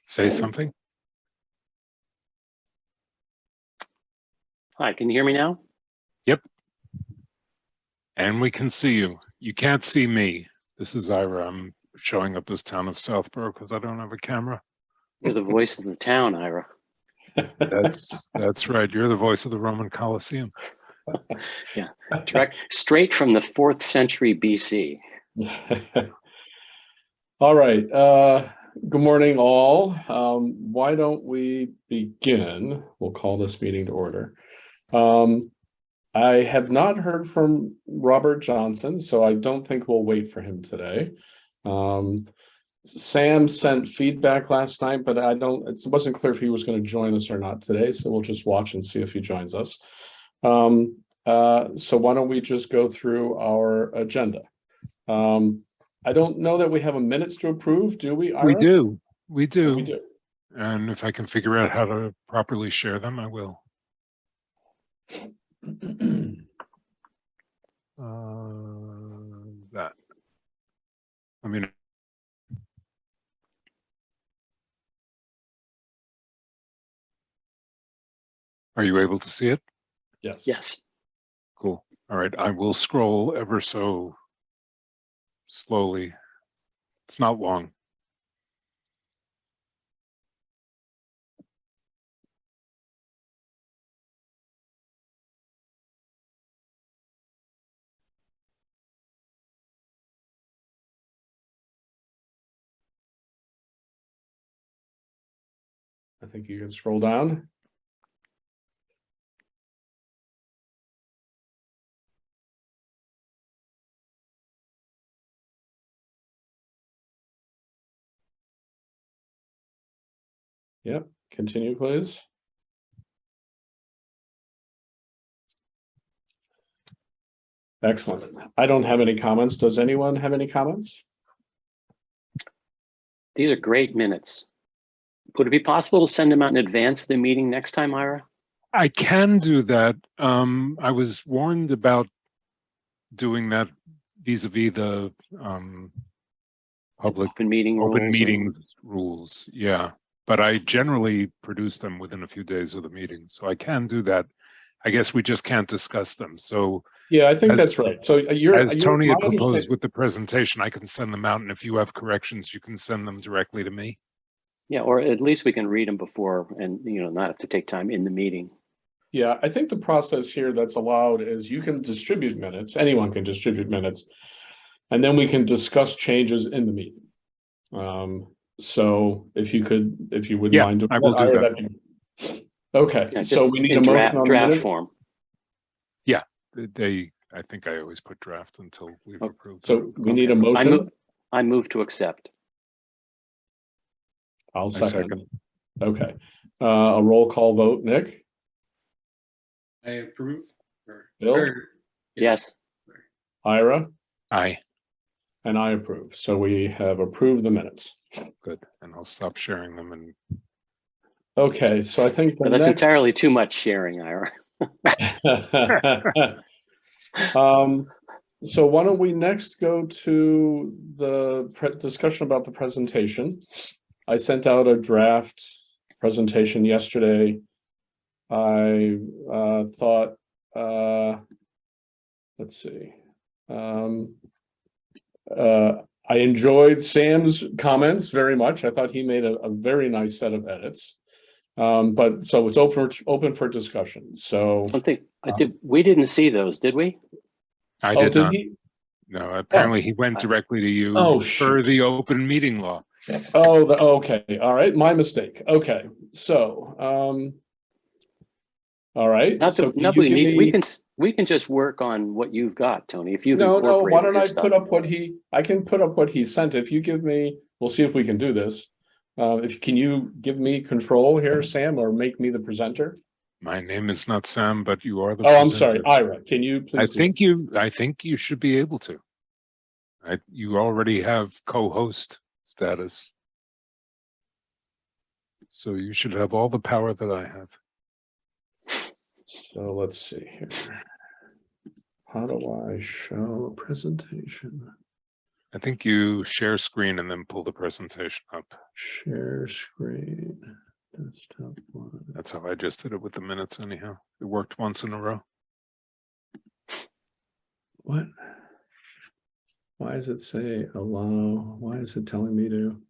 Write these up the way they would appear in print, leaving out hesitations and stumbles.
Say something. Hi, can you hear me now? Yep. And we can see you. You can't see me. This is Ira. I'm showing up as Town of Southborough because I don't have a camera. You're the voice of the town, Ira. That's right. You're the voice of the Roman Colosseum. Yeah, straight from the 4th century BC. All right. Good morning, all. Why don't we begin? We'll call this meeting to order. I have not heard from Robert Johnson, so I don't think we'll wait for him today. Sam sent feedback last night, but it wasn't clear if he was going to join us or not today, so we'll just watch and see if he joins us. So why don't we just go through our agenda? I don't know that we have a minutes to approve, do we, Ira? We do. We do. We do. And if I can figure out how to properly share them, I will. That. I mean, are you able to see it? Yes. Yes. Cool. All right. I will scroll ever so slowly. It's not long. I think you can scroll down. Yep. Continue, please. Excellent. I don't have any comments. Does anyone have any comments? These are great minutes. Would it be possible to send them out in advance of the meeting next time, Ira? I can do that. I was warned about doing that vis-a-vis the public Open meeting rules. Yeah, but I generally produce them within a few days of the meeting, so I can do that. I guess we just can't discuss them. So yeah, I think that's right. So as Tony had proposed with the presentation, I can send them out, and if you have corrections, you can send them directly to me. Yeah, or at least we can read them before and not have to take time in the meeting. Yeah, I think the process here that's allowed is you can distribute minutes. Anyone can distribute minutes, and then we can discuss changes in the meeting. So if you would mind doing I will do that. Okay, Yeah, so we need a motion on the draft minutes? form. Yeah, I think I always put draft until we've approved. So we need a motion. I move to accept. I'll second. Okay, a roll call vote. Nick? I approve. Bill? Yes. Ira? Aye. And I approve. So we have approved the minutes. Good, and I'll stop sharing them. And okay, so I think that's entirely too much sharing, Ira. So why don't we next go to the discussion about the presentation. I sent out a draft presentation yesterday. I thought, let's see. I enjoyed Sam's comments very much. I thought he made a very nice set of edits. But so it's open for discussion. So we didn't see those, did we? I did not. He? No, apparently he went directly to you for the open meeting law. Okay. All right. My mistake. Okay. So, all right. We can just work on what you've got, Tony. If you no, why don't I put up I can put up what he sent. If you give me, we'll see if we can do this. Can you give me control here, Sam, or make me the presenter? My name is not Sam, but you are the presenter. I'm sorry, Ira. Can you please? I think you should be able to. You already have co-host status, so you should have all the power that I have. So let's see here. How do I show a presentation? I think you share screen and then pull the presentation up. Share screen. Desktop one. That's how I just did it with the minutes anyhow. It worked once in a row. What? Why does it say allow? Why is it telling me to?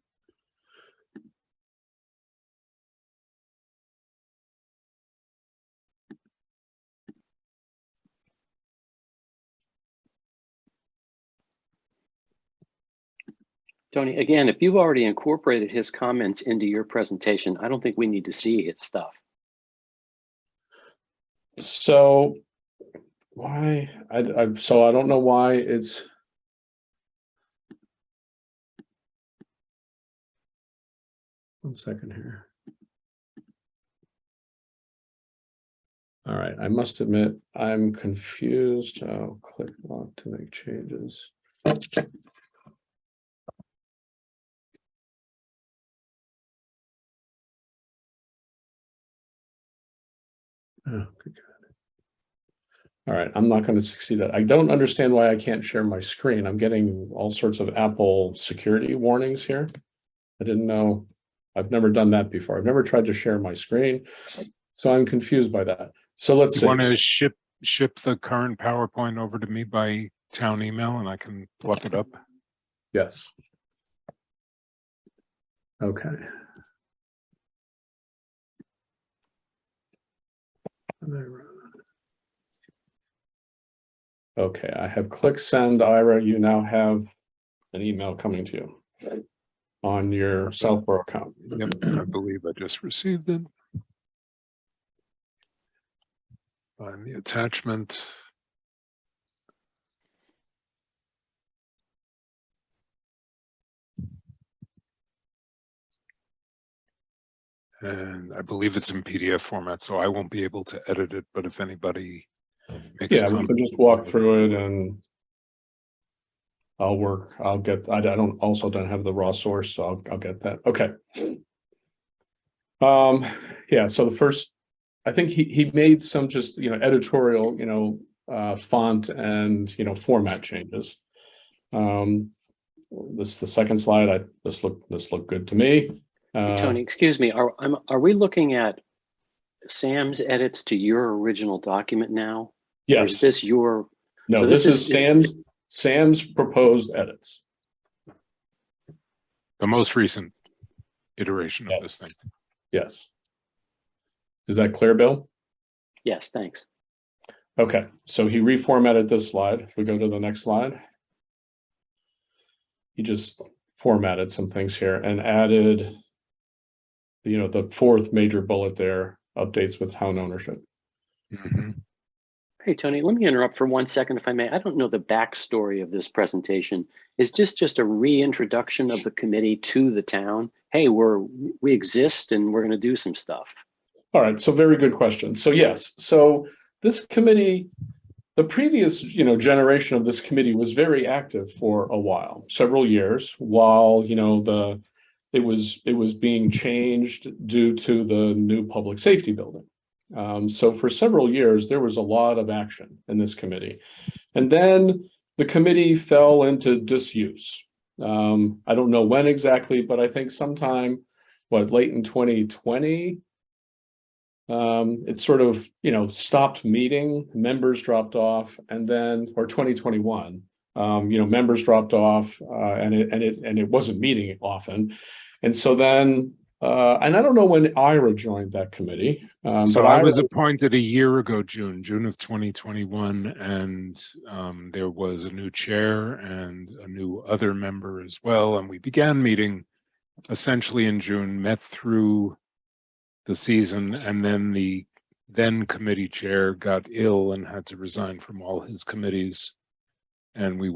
Tony, again, if you've already incorporated his comments into your presentation, I don't think we need to see its stuff. So why? So I don't know why it's. One second here. All right, I must admit, I'm confused. I'll click lock to make changes. Oh, good God. All right, I'm not going to succeed at. I don't understand why I can't share my screen. I'm getting all sorts of Apple security warnings here. I didn't know. I've never done that before. I've never tried to share my screen, so I'm confused by that. So let's You see. want to ship the current PowerPoint over to me by town email and I can pluck it up? Yes. Okay. Okay, I have clicked send. Ira, you now have an email coming to you on your Southborough account. Yep, I believe I just received it. Find the attachment. And I believe it's in PDF format, so I won't be able to edit it, but if anybody makes Yeah, we can comments, just walk through it and I'll work. I'll get. I don't have the raw source, so I'll get that. Okay. Yeah. So the first, I think he made some just editorial font and format changes. This the second slide. This looked good to me. Tony, excuse me, are we looking at Sam's edits to your original document now? Or is Yes. this your? No, so this is Sam's proposed edits. the most recent iteration of this thing. Yes. Is that clear, Bill? Yes, thanks. Okay, so he reformatted this slide. If we go to the next slide, he just formatted some things here and added the fourth major bullet there, updates with town ownership. Mm-hmm. Hey, Tony, let me interrupt for 1 second, if I may. I don't know the backstory of this presentation. Is this just a reintroduction of the committee to the town? Hey, we exist and we're going to do some stuff. All right, so very good question. So yes, so this committee, the previous generation of this committee was very active for a while, several years, while it was being changed due to the new public safety building. So for several years, there was a lot of action in this committee. And then the committee fell into disuse. I don't know when exactly, but I think sometime, late in 2020, it sort of, stopped meeting, members dropped off, and then, or 2021, members dropped off, and it wasn't meeting often. And so then, and I don't know when Ira joined that committee. So but I was appointed a year ago, June of 2021, and there was a new chair and a new other member as well. And we began meeting essentially in June, met through the season, and then the then committee chair got ill and had to resign from all his committees. And we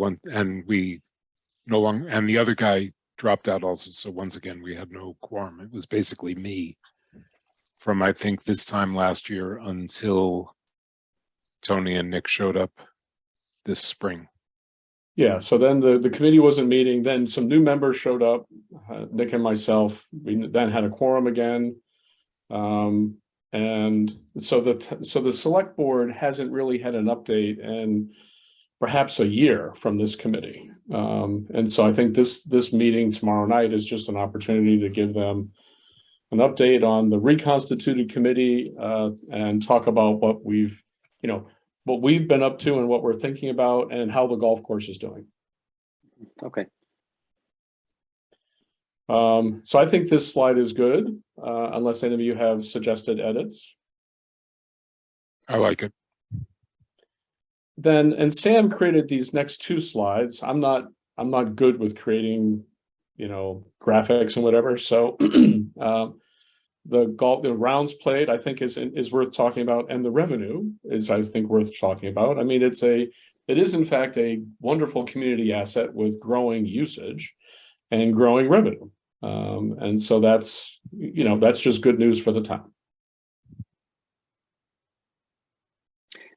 no longer, and the other guy dropped out also. So once again, we had no quorum. It was basically me from, I think, this time last year until Tony and Nick showed up this spring. Yeah, so then the committee wasn't meeting. Then some new members showed up, Nick and myself. We then had a quorum again. And so the select board hasn't really had an update in perhaps a year from this committee. And so I think this meeting tomorrow night is just an opportunity to give them an update on the reconstituted committee, and talk about what we've been up to and what we're thinking about and how the golf course is doing. Okay. So I think this slide is good, unless any of you have suggested edits. I like it. Then, and Sam created these next two slides. I'm not good with creating, graphics and whatever. So the rounds played, I think is worth talking about, and the revenue is, I think, worth talking about. I mean, it is in fact a wonderful community asset with growing usage and growing revenue. And so that's just good news for the town.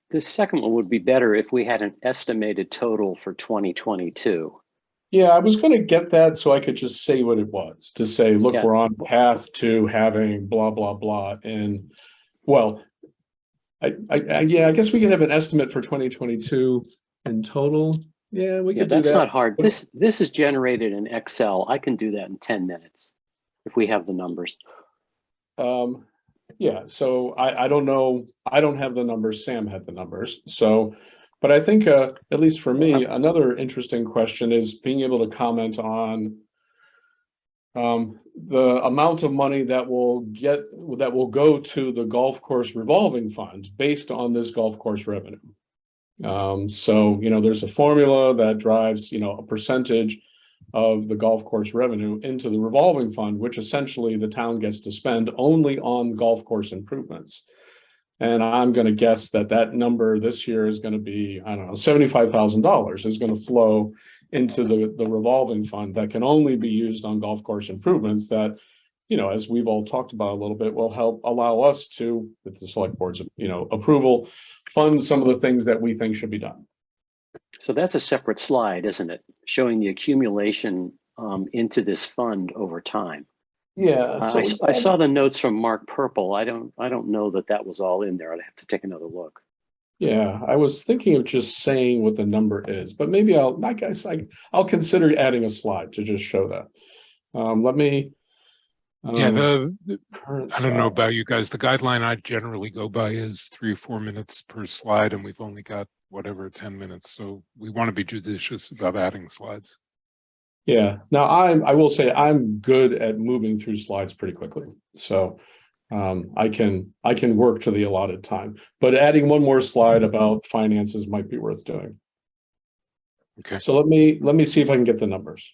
The second one would be better if we had an estimated total for 2022. Yeah, I was going to get that so I could just say what it was, to say, look, Yeah. we're on path to having blah, blah, blah. And well, I guess we can have an estimate for 2022 in total. Yeah, we Yeah, could do that's that. not hard. This is generated in Excel. I can do that in 10 minutes if we have the numbers. Yeah, so I don't know. I don't have the numbers. Sam had the numbers. So, but I think, at least for me, another interesting question is being able to comment on the amount of money that will go to the golf course revolving fund based on this golf course revenue. So, there's a formula that drives, a percentage of the golf course revenue into the revolving fund, which essentially the town gets to spend only on golf course improvements. And I'm going to guess that number this year is going to be, I don't know, $75,000 is going to flow into the revolving fund that can only be used on golf course improvements that, as we've all talked about a little bit, will help allow us to, with the select board's, approval, fund some of the things that we think should be done. So that's a separate slide, isn't it? Showing the accumulation into this fund over time. Yeah. I saw the notes from Mark Purple. I don't know that was all in there. I'd have to take another look. Yeah, I was thinking of just saying what the number is, but maybe I'll consider adding a slide to just show that. Let me. Yeah, Current I don't know slide. about you guys. The guideline I generally go by is 3 or 4 minutes per slide, and we've only got whatever 10 minutes. So we want to be judicious about adding slides. Yeah. Now I will say I'm good at moving through slides pretty quickly. So I can work to the allotted time, but adding one more slide about finances might be worth doing. Okay. So let me see if I can get the numbers.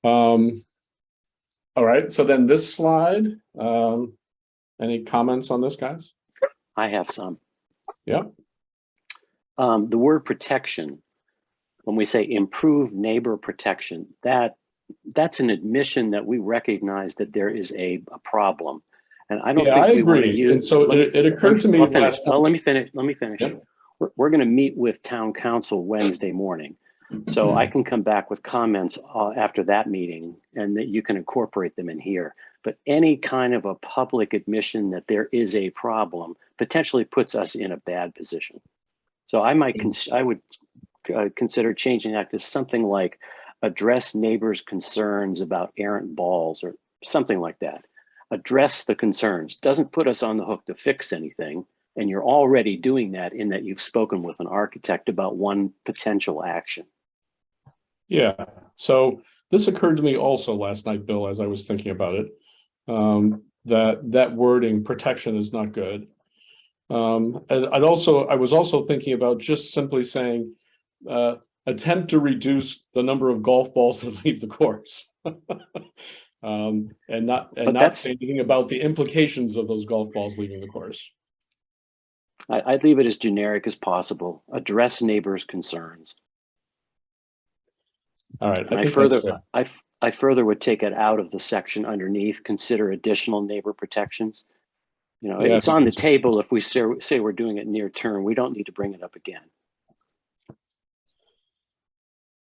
All right. So then this slide, any comments on this, guys? I have some. Yep. The word protection, when we say improve neighbor protection, that's an admission that we recognize that there is a problem. And I don't think we want to use. And so it occurred to me last. Oh, let me finish. Yep. We're going to meet with town council Wednesday morning. So I can come back with comments after that meeting, and that you can incorporate them in here. But any kind of a public admission that there is a problem potentially puts us in a bad position. So I would consider changing that to something like address neighbors' concerns about errant balls or something like that. Address the concerns. Doesn't put us on the hook to fix anything. And you're already doing that in that you've spoken with an architect about one potential action. Yeah. So this occurred to me also last night, Bill, as I was thinking about it, that wording protection is not good. And I was also thinking about just simply saying, attempt to reduce the number of golf balls that leave the course. And not say anything about the implications of those golf balls leaving the course. I'd leave it as generic as possible. Address neighbors' concerns. All right. And I further would take it out of the section underneath, consider additional neighbor protections. It's on the table if we say we're doing it near term. We don't need to bring it up again.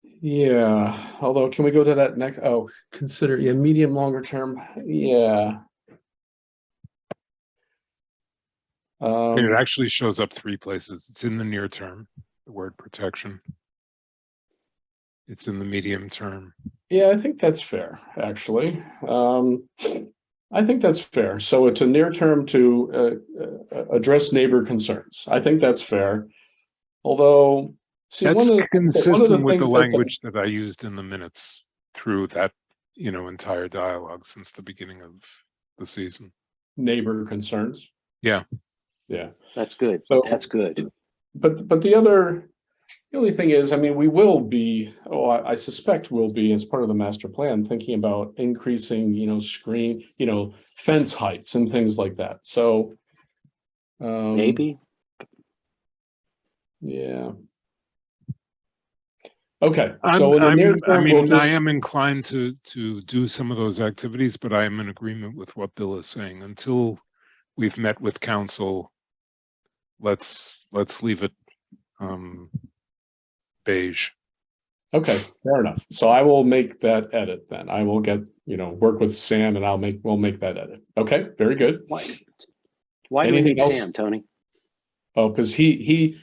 Yeah. Although, can we go to that next? Oh, consider medium, longer term. Yeah. It actually shows up 3 places. It's in the near term. the word protection. It's in the medium term. Yeah, I think that's fair, actually. I think that's fair. So it's a near term to address neighbor concerns. I think that's fair. Although, see, That's one of the consistent with the things that language that I used in the minutes through that, entire dialogue since the beginning of the season. neighbor concerns. Yeah. Yeah. That's good. So- That's good. But the only thing is, I mean, we will be, I suspect we'll be, as part of the master plan, thinking about increasing, fence heights and things like that. So. Maybe. Yeah. Okay, so in the near term, we'll just. I am inclined to do some of those activities, but I am in agreement with what Bill is saying. Until we've met with council, let's leave it beige. Okay, fair enough. So I will make that edit then. I will get, work with Sam and we'll make that edit. Okay, very good. Why do we Anything need else? Sam, Tony? Oh, because he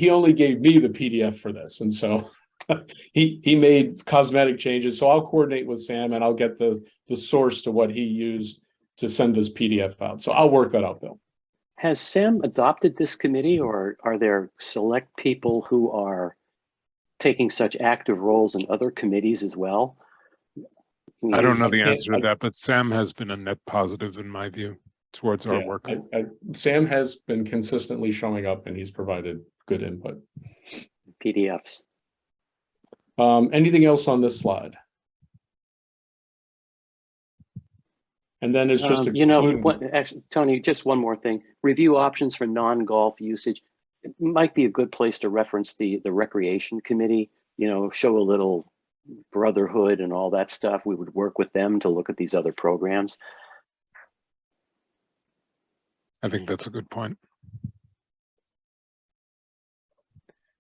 only gave me the PDF for this, and so he made cosmetic changes. So I'll coordinate with Sam and I'll get the source to what he used to send this PDF out. So I'll work that out, Bill. Has Sam adopted this committee, or are there select people who are taking such active roles in other committees as well? I don't know the answer to that, but Sam has been a net positive in my view towards our work. Sam has been consistently showing up and he's provided good input. PDFs. Anything else on this slide? And then it's just actually, Tony, just one more thing. Review options for non-golf usage. It might be a good place to reference the recreation committee, show a little brotherhood and all that stuff. We would work with them to look at these other programs. I think that's a good point.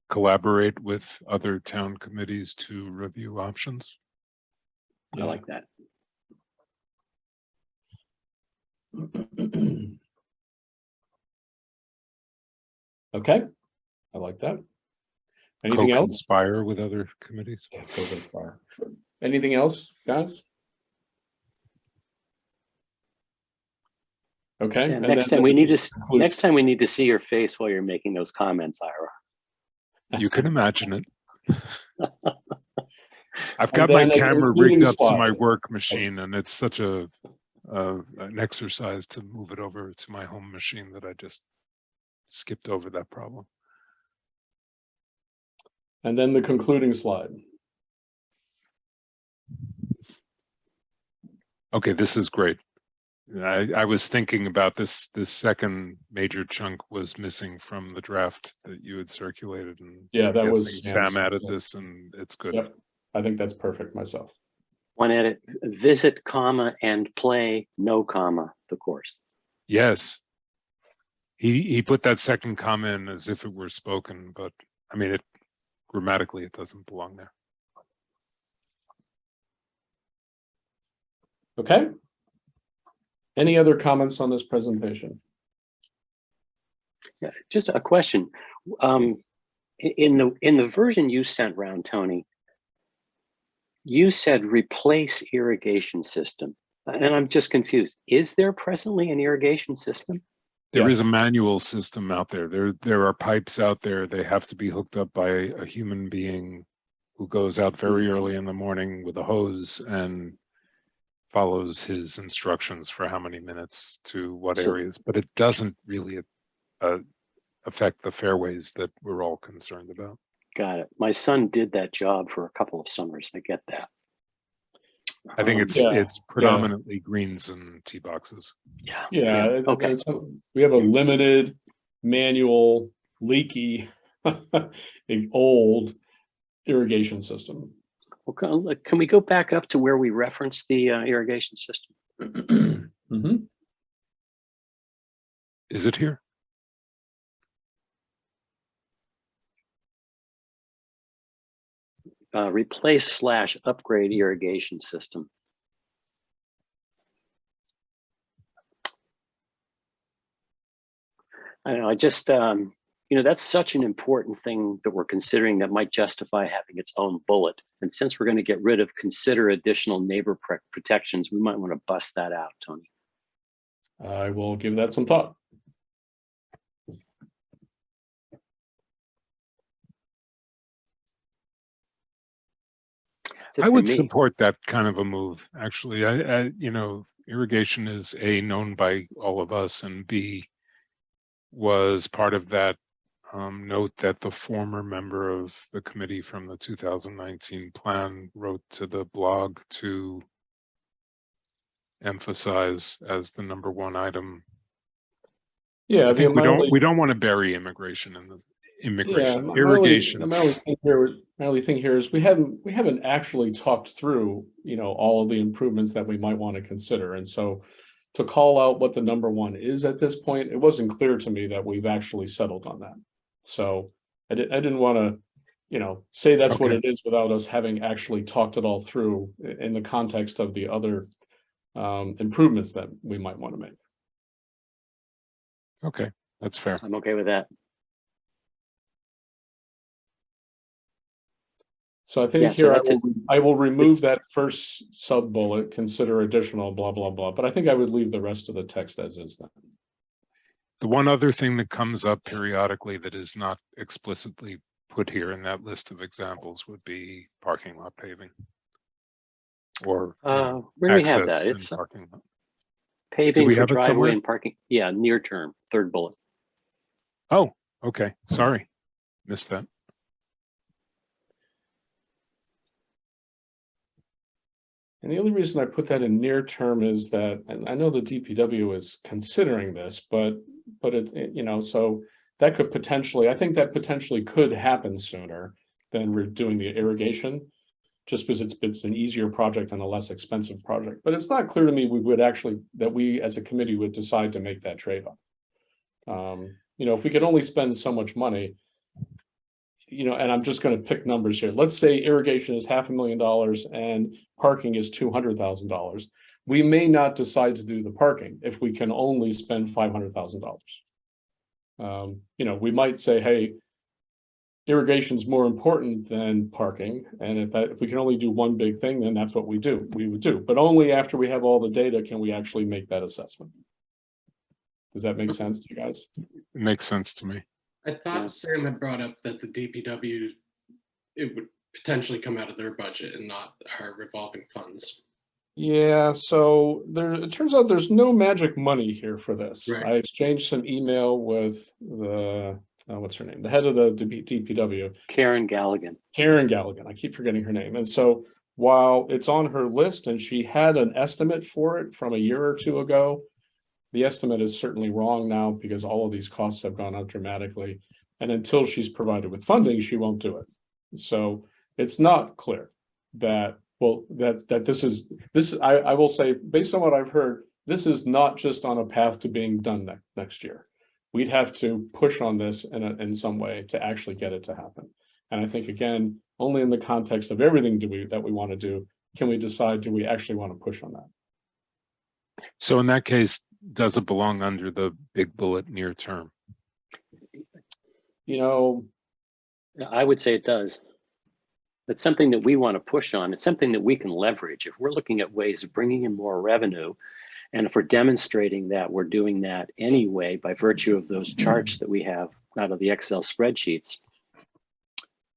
Collaborate with other town committees to review options. I like that. Okay, I like that. Anything else? Co-conspire with other committees. Yeah, co-conspire. Anything else, guys? Okay. Sam, and next then time we need just to conclude. next time we need to see your face while you're making those comments, Ira. You can imagine it. I've And got my then a camera concluding rigged up to my slide. work machine, and it's such an exercise to move it over to my home machine that I just skipped over that problem. And then the concluding slide. Okay, this is great. I was thinking about this second major chunk was missing from the draft that you had circulated, and Yeah, I'm that was guessing Sam Sam's. added Yeah. this, and it's good. Yep. I think that's perfect myself. One edit: visit, comma, and play, no comma, the course. Yes. He put that second comma in as if it were spoken, but I mean, grammatically it doesn't belong there. Okay. Any other comments on this presentation? Yeah, just a question. In the version you sent round, Tony, you said replace irrigation system, and I'm just confused. Is there presently an irrigation system? There is a Yes. manual system out there. There are pipes out there. They have to be hooked up by a human being who goes out very early in the morning with a hose and follows his instructions for how many minutes to what areas, but it doesn't really affect the fairways that we're all concerned about. Got it. My son did that job for a couple of summers. I get that. I think Yeah, it's predominantly greens and tee boxes. Yeah. Okay. We have a limited manual leaky old irrigation system. Well, can we go back up to where we referenced the irrigation system? Mm-hmm. Is it here? Replace / upgrade irrigation system. I don't know. I just that's such an important thing that we're considering that might justify having its own bullet. And since we're going to get rid of consider additional neighbor protections, we might want to bust that out, Tony. I will give that some thought. That's it I for would me. support that kind of a move, actually. Irrigation is A, known by all of us, and B, was part of that note that the former member of the committee from the 2019 plan wrote to the blog to emphasize as the number one item. Yeah, I think my we don't want to bury immigration in the my irrigation. my only thing here is we haven't actually talked through, all of the improvements that we might want to consider. And so to call out what the number one is at this point, it wasn't clear to me that we've actually settled on that. So I didn't want to, say that's what Okay. it is without us having actually talked it all through in the context of the other improvements that we might want to make. Okay, that's fair. I'm okay with that. So I think Yeah, so here that's it. I will remove that first sub bullet, consider additional blah, blah, blah, but I think I would leave the rest of the text as is then. The one other thing that comes up periodically that is not explicitly put here in that list of examples would be parking lot paving. Or Where do we have access that? and It's parking lot. paving we for have it driveway somewhere? and parking. Yeah, near term, third bullet. Oh, okay, sorry, missed that. And the only reason I put that in near term is that, and I know the DPW is considering this, but it, so that could potentially, I think that potentially could happen sooner than we're doing the irrigation, just because it's an easier project and a less expensive project. But it's not clear to me that we as a committee would decide to make that trade-off. If we could only spend so much money, and I'm just going to pick numbers here. Let's say irrigation is $500,000 and parking is $200,000. We may not decide to do the parking if we can only spend $500,000. We might say, hey, irrigation is more important than parking, and if we can only do one big thing, then that's what we would do. But only after we have all the data can we actually make that assessment. Does that make sense to you guys? It makes sense to me. I thought Yeah. Sam had brought up that the DPW, it would potentially come out of their budget and not our revolving funds. Yeah, so it turns out there's no magic money here for this. Right. I exchanged some email with the what's her name, the head of the DPW, Karen Galligan. Karen Galligan. I keep forgetting her name. And so while it's on her list and she had an estimate for it from a year or two ago, the estimate is certainly wrong now because all of these costs have gone up dramatically. And until she's provided with funding, she won't do it. So it's not clear that, I will say, based on what I've heard, this is not just on a path to being done next year. We'd have to push on this in some way to actually get it to happen. And I think, again, only in the context of everything that we want to do, can we decide, do we actually want to push on that? So in that case, does it belong under the big bullet near term? I would say it does. It's something that we want to push on. It's something that we can leverage. If we're looking at ways of bringing in more revenue, and if we're demonstrating that we're doing that anyway by virtue of those charts that we have out of the Excel spreadsheets,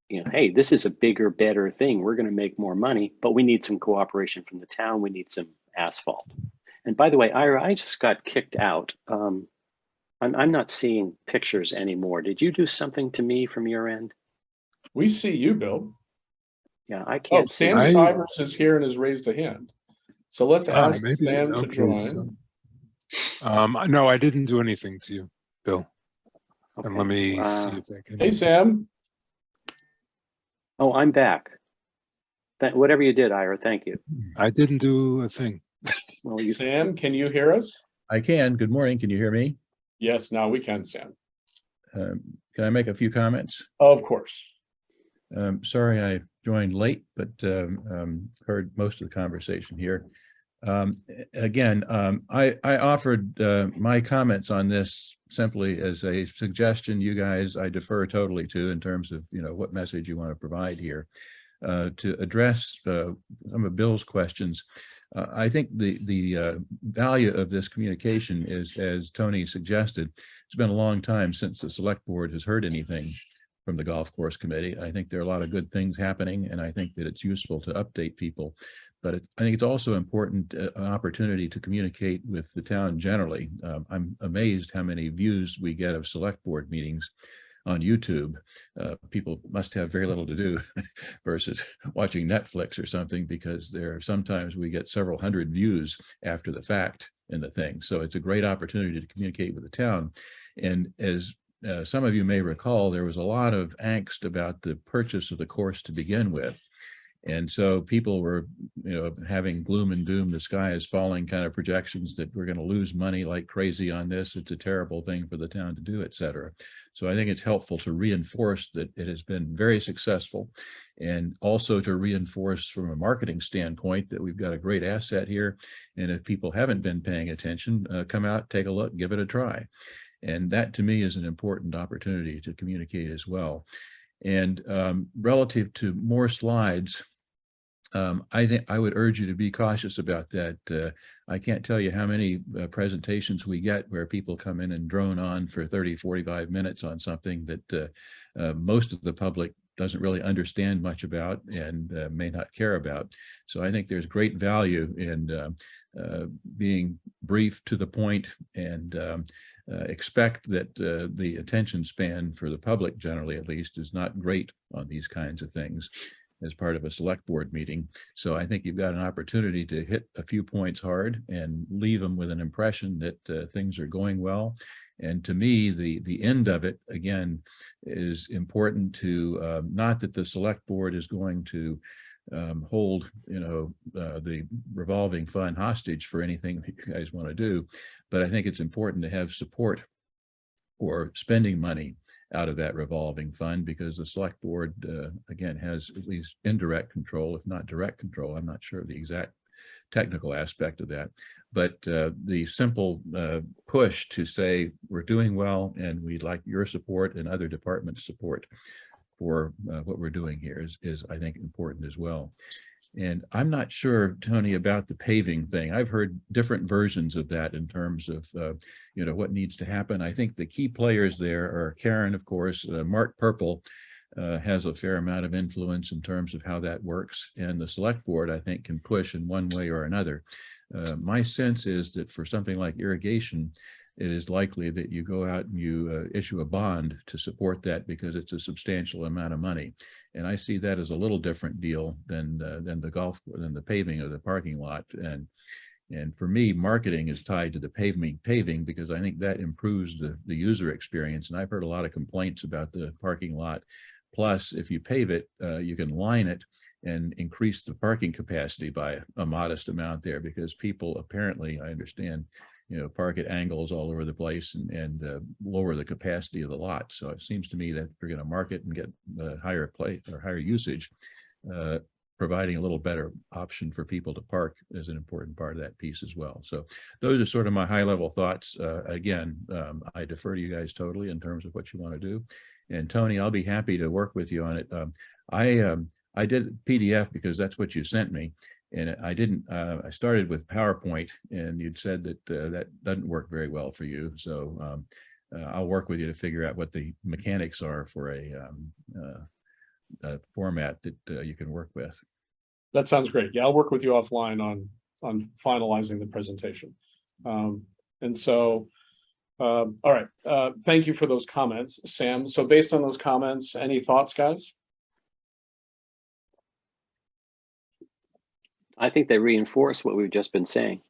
hey, this is a bigger, better thing. We're going to make more money, but we need some cooperation from the town. We need some asphalt. And by the way, Ira, I just got kicked out. I'm not seeing pictures anymore. Did you do something to me from your end? We see you, Bill. Yeah, I Oh, can't see. Sam Stivers is here and has raised a hand. So let's ask maybe, Sam to okay, join. so, no, I didn't do anything to you, Bill. Okay. And let me see if I can. Hey, Sam. Oh, I'm back. Whatever you did, Ira, thank you. I didn't do a thing. Well, Sam, can you hear us? I can. Good morning. Can you hear me? Yes, now we can, Sam. Can I make a few comments? Of course. Sorry I joined late, but heard most of the conversation here. Again, I offered my comments on this simply as a suggestion. You guys, I defer totally to in terms of, you know, what message you want to provide here. To address some of Bill's questions, I think the value of this communication is, as Tony suggested, it's been a long time since the select board has heard anything from the golf course committee. I think there are a lot of good things happening, and I think that it's useful to update people. But I think it's also important, an opportunity to communicate with the town generally. I'm amazed how many views we get of select board meetings on YouTube. People must have very little to do versus watching Netflix or something, because sometimes we get several hundred views after the fact in the thing. So it's a great opportunity to communicate with the town. And as some of you may recall, there was a lot of angst about the purchase of the course to begin with. And so people were, you know, having gloom and doom, the sky is falling kind of projections that we're going to lose money like crazy on this. It's a terrible thing for the town to do, et cetera. So I think it's helpful to reinforce that it has been very successful, and also to reinforce from a marketing standpoint that we've got a great asset here. And if people haven't been paying attention, come out, take a look, give it a try. And that to me is an important opportunity to communicate as well. And relative to more slides, I think I would urge you to be cautious about that. I can't tell you how many presentations we get where people come in and drone on for 30, 45 minutes on something that most of the public doesn't really understand much about and may not care about. So I think there's great value in being brief, to the point, and expect that the attention span for the public, generally at least, is not great on these kinds of things as part of a select board meeting. So I think you've got an opportunity to hit a few points hard and leave them with an impression that things are going well. And to me, the end of it, again, is important to, not that the select board is going to hold, you know, the revolving fund hostage for anything that you guys want to do, but I think it's important to have support for spending money out of that revolving fund, because the select board, again, has at least indirect control, if not direct control. I'm not sure of the exact technical aspect of that, but the simple push to say we're doing well and we'd like your support and other departments' support for what we're doing here is I think important as well. And I'm not sure, Tony, about the paving thing. I've heard different versions of that in terms of, you know, what needs to happen. I think the key players there are Karen, of course. Mark Purple has a fair amount of influence in terms of how that works. And the select board, I think, can push in one way or another. My sense is that for something like irrigation, it is likely that you go out and you issue a bond to support that, because it's a substantial amount of money. And I see that as a little different deal than the paving of the parking lot. And for me, marketing is tied to the paving because I think that improves the user experience. And I've heard a lot of complaints about the parking lot. Plus, if you pave it, you can line it and increase the parking capacity by a modest amount there, because people apparently, I understand, you know, park at angles all over the place and lower the capacity of the lot. So it seems to me that if you're going to market and get higher usage, providing a little better option for people to park is an important part of that piece as well. So those are sort of my high level thoughts. Again, I defer to you guys totally in terms of what you want to do. And Tony, I'll be happy to work with you on it. I did PDF because that's what you sent me. And I started with PowerPoint, and you'd said that that doesn't work very well for you. So I'll work with you to figure out what the mechanics are for a format that you can work with. That sounds great. Yeah, I'll work with you offline on finalizing the presentation. And so, all right, thank you for those comments, Sam. So based on those comments, any thoughts, guys? I think they reinforce what we've just been saying.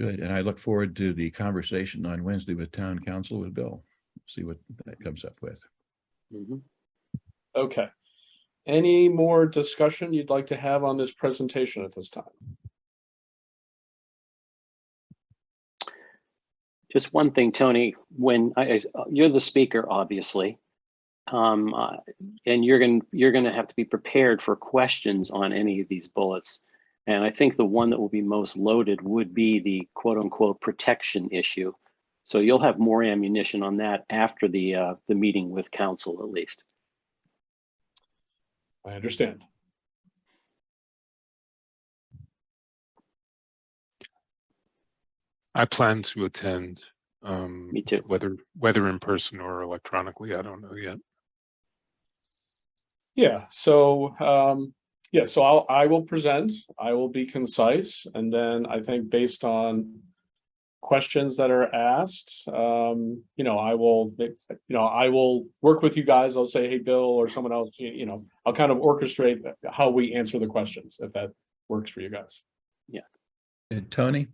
Good, and I look forward to the conversation on Wednesday with Town Council with Bill. See what that comes up with. Mm-hmm. Okay. Any more discussion you'd like to have on this presentation at this time? Just one thing, Tony, when you're the speaker, obviously, And you're going to have to be prepared for questions on any of these bullets. And I think the one that will be most loaded would be the quote unquote protection issue. So you'll have more ammunition on that after the meeting with council, at least. I understand. I plan to attend. Me too. Whether in person or electronically, I don't know yet. Yeah, so so I will present, I will be concise, and then I think based on questions that are asked, I will work with you guys. I'll say, hey, Bill, or someone else, I'll kind of orchestrate how we answer the questions, if that works for you guys. Tony?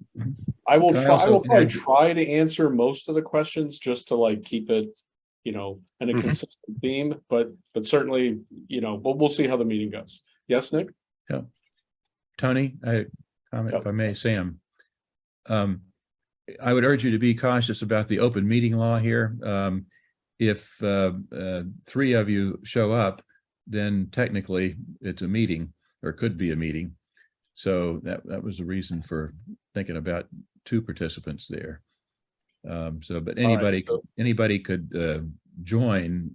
I will Can I try, I also will probably interject- try to answer most of the questions just to like keep it, in a Mhm. consistent theme, but certainly, we'll see how the meeting goes. Yes, Nick? Tony, I comment Yep. if I may, Sam. I would urge you to be cautious about the open meeting law here. If three of you show up, then technically it's a meeting, or could be a meeting. So that was the reason for thinking about two participants there. But All right, anybody so- anybody could join,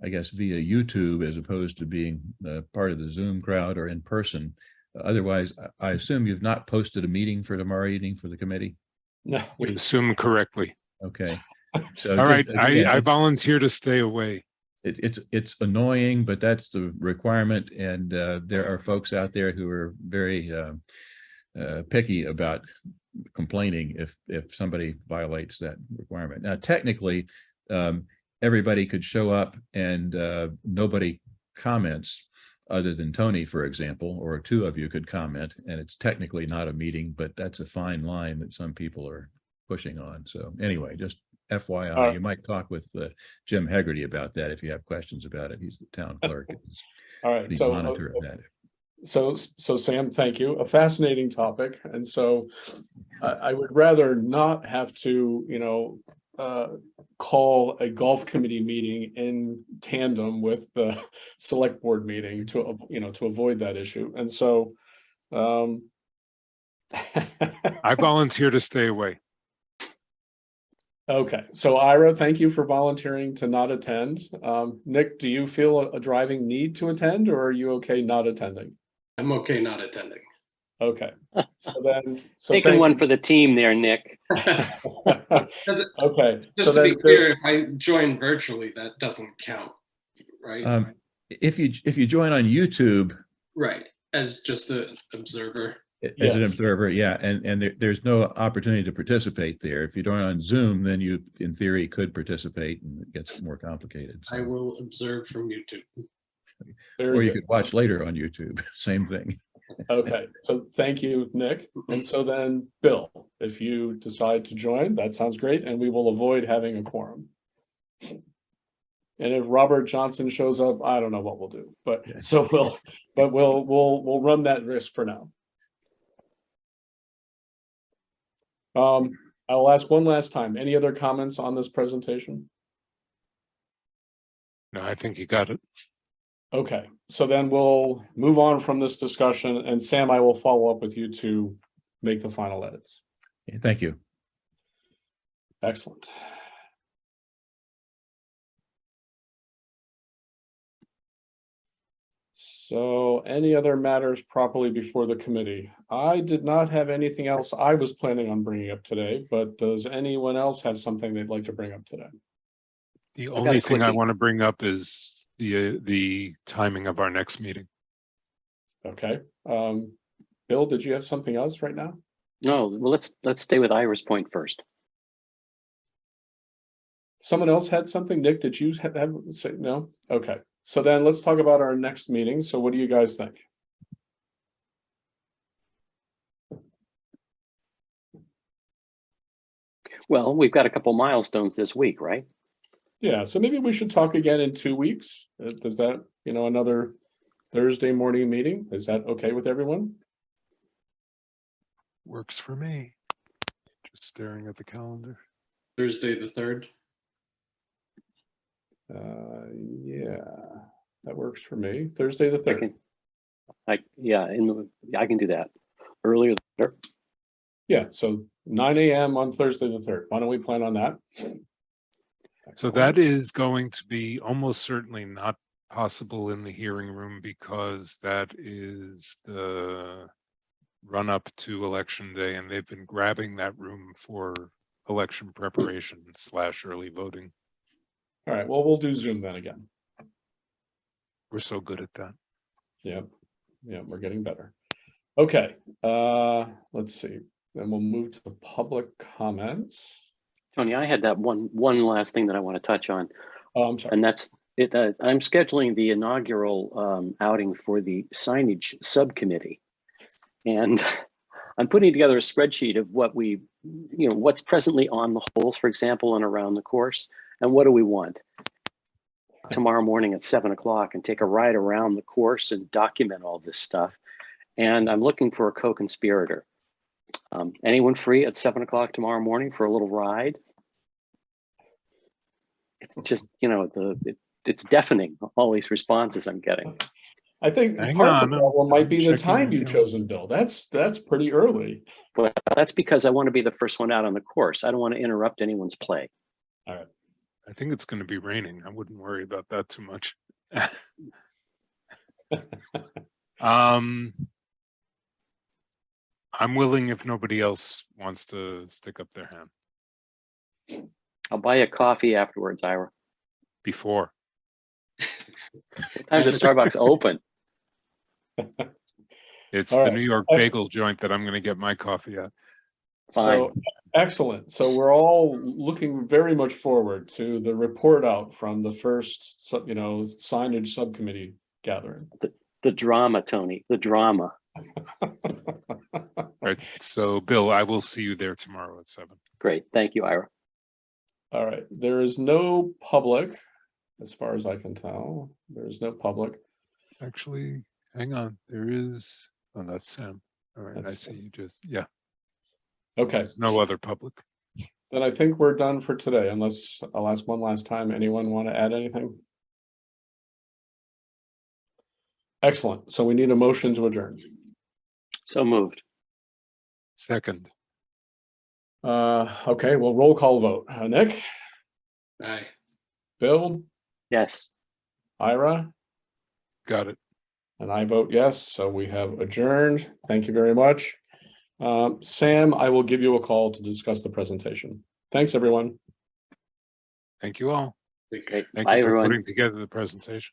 I guess, via YouTube, as opposed to being part of the Zoom crowd or in person. Otherwise, I assume you've not posted a meeting for tomorrow evening for the committee? No, We assume correctly. Okay. So All right, just, again, I volunteer to stay away. it's annoying, but that's the requirement. And there are folks out there who are very picky about complaining if somebody violates that requirement. Now, technically, everybody could show up and nobody comments other than Tony, for example, or two of you could comment, and it's technically not a meeting, but that's a fine line that some people are pushing on. So anyway, just FYI, you might talk with Jim Hegarty about that if you have questions about it. He's the town clerk. He's all right, the so monitor of that. So Sam, thank you. A fascinating topic. And so I would rather not have to, call a golf committee meeting in tandem with the select board meeting to avoid that issue. And so, I volunteer to stay away. okay. So Ira, thank you for volunteering to not attend. Nick, do you feel a driving need to attend, or are you okay not attending? I'm okay not attending. Okay. So then, Taking thank one you. for the team there, Nick. Okay. Just so to be then, clear, if I join virtually, that doesn't count, right? If you join on YouTube Right, as just an observer. as an Yes. observer, yeah, and there's no opportunity to participate there. If you join on Zoom, then you, in theory, could participate, and it gets more complicated. I So. will observe from YouTube. Very Or you good. could watch later on YouTube, same thing. Okay, so thank you, Nick. And so then, Bill, if you decide to join, that sounds great, and we will avoid having a quorum. And if Robert Johnson shows up, I don't know what we'll do, but Yeah. so we'll run that risk for now. I will ask one last time, any other comments on this presentation? No, I think you got it. Okay, so then we'll move on from this discussion, and Sam, I will follow up with you to make the final edits. Okay, thank you. Excellent. So any other matters properly before the committee? I did not have anything else I was planning on bringing up today, but does anyone else have something they'd like to bring up today? The got only a thing I quickie. want to bring up is the timing of our next meeting. Okay, Bill, did you have something else right now? No, well, let's stay with Iris Point first. Someone else had something? Nick, did you have say no? Okay, so then let's talk about our next meeting. So what do you guys think? Well, we've got a couple milestones this week, right? Yeah, so maybe we should talk again in 2 weeks. Does that, another Thursday morning meeting? Is that okay with everyone? Works for me. Just staring at the calendar. Thursday the 3rd. Yeah, that works for me. Thursday the 3rd. I can do that. Earlier, the better. Yeah, so 9 a.m. on Thursday the 3rd. Why don't we plan on that? So that is going to be almost certainly not possible in the hearing room because that is the run up to election day, and they've been grabbing that room for election preparation / early voting. All right, well, we'll do Zoom then again. We're so good at that. Yep, we're getting better. Okay, let's see. Then we'll move to public comments. Tony, I had that one last thing that I want to touch on, Oh, I'm sorry. and that's it. I'm scheduling the inaugural outing for the signage subcommittee, and I'm putting together a spreadsheet of what what's presently on the holes, for example, and around the course, and what do we want tomorrow morning at 7 o'clock, and take a ride around the course and document all this stuff. And I'm looking for a co-conspirator. Anyone free at 7 o'clock tomorrow morning for a little ride? It's just, it's deafening, all these responses I'm getting. I think Hang part of on, the problem might be the checking time the you've calendar. chosen, Bill. That's pretty early. But that's because I want to be the first one out on the course. I don't want to interrupt anyone's play. I think it's going to be raining. I wouldn't worry about that too much. I'm willing if nobody else wants to stick up their hand I'll buy you coffee afterwards, Ira. before. What time does Starbucks open? It's All the right. New York bagel joint that I'm going to get my coffee at. So excellent. So we're all looking very much forward to the report out from the first, signage subcommittee gathering. The drama, Tony, the drama. Right. So, Bill, I will see you there tomorrow at 7. Great. Thank you, Ira. All right. There is no public, as far as I can tell. There is no public. Actually, hang on. There is. Oh, that's Sam. All right. That's I see you just. Yeah. Okay. There's no other public. Then I think we're done for today, unless I'll ask one last time. Anyone want to add anything? Excellent. So we need a motion to adjourn. So moved. Second. Okay, well, roll call vote. Nick, Aye. Bill, Yes. Ira, Got it. and I vote yes. So we have adjourned. Thank you very much. Sam, I will give you a call to discuss the presentation. Thanks, everyone. Thank you all. Take care. Great. Thank Bye, you for everyone. putting together the presentation.